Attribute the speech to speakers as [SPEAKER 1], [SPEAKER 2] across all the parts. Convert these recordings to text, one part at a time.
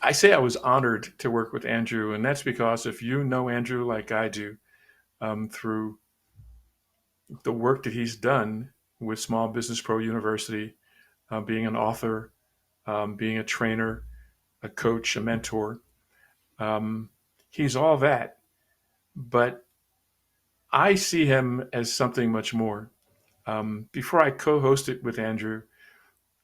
[SPEAKER 1] I say I was honored to work with Andrew, and that's because if you know Andrew like I do, through the work that he's done with Small Business Pro University, being an author, being a trainer, a coach, a mentor, um, he's all that. But I see him as something much more. Before I co hosted with Andrew,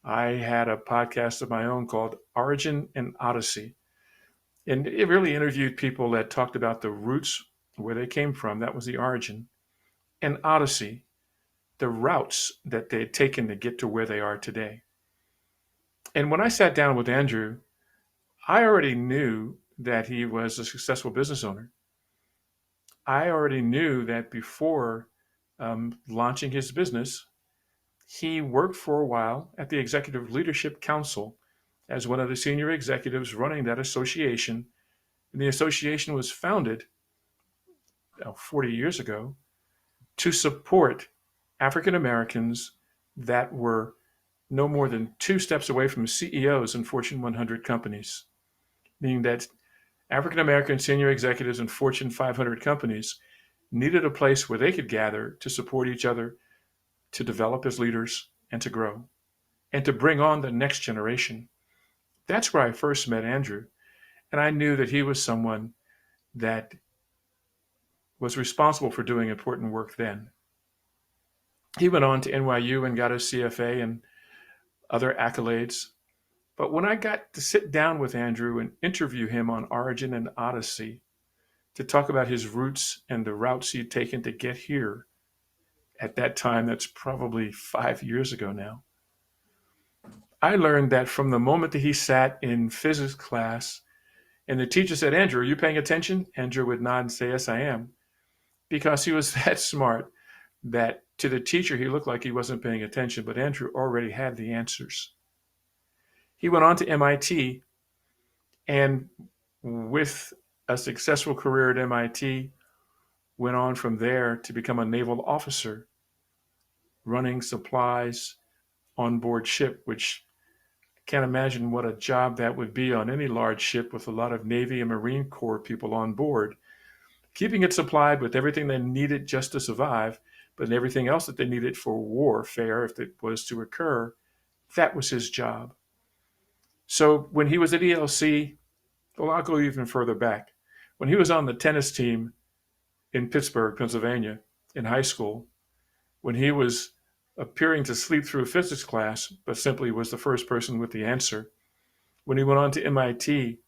[SPEAKER 1] I had a podcast of my own called Origin and Odyssey. And it really interviewed people that talked about the roots, where they came from. That was the origin. And Odyssey, the routes that they had taken to get to where they are today. And when I sat down with Andrew, I already knew that he was a successful business owner. I already knew that before launching his business, he worked for a while at the Executive Leadership Council as one of the senior executives running that association. And the association was founded 40 years ago to support African Americans that were no more than two steps away from CEOs in Fortune 100 companies, meaning that African American senior executives in Fortune 500 companies needed a place where they could gather to support each other, to develop as leaders, and to grow, and to bring on the next generation. That's where I first met Andrew. And I knew that he was someone that was responsible for doing important work then. He went on to NYU and got his CFA and other accolades. But when I got to sit down with Andrew and interview him on Origin and Odyssey to talk about his roots and the routes he'd taken to get here, at that time, that's probably 5 years ago now, I learned that from the moment that he sat in physics class and the teacher said, Andrew, are you paying attention? Andrew would nod and say, yes, I am. Because he was that smart that to the teacher, he looked like he wasn't paying attention, but Andrew already had the answers. He went on to MIT, and with a successful career at MIT, went on from there to become a naval officer running supplies on board ship, which I can't imagine what a job that would be on any large ship with a lot of Navy and Marine Corps people on board, keeping it supplied with everything they needed just to survive, but everything else that they needed for warfare, if it was to occur, that was his job. So when he was at ELC, well, I'll go even further back. When he was on the tennis team in Pittsburgh, Pennsylvania, in high school, when he was appearing to sleep through a physics class, but simply was the first person with the answer, when he went on to MIT,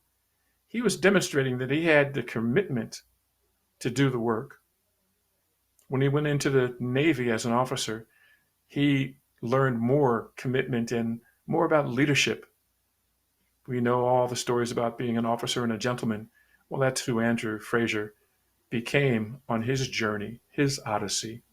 [SPEAKER 1] he was demonstrating that he had the commitment to do the work. When he went into the Navy as an officer, he learned more commitment and more about leadership. We know all the stories about being an officer and a gentleman. Well, that's who Andrew Fraser became on his journey, his odyssey.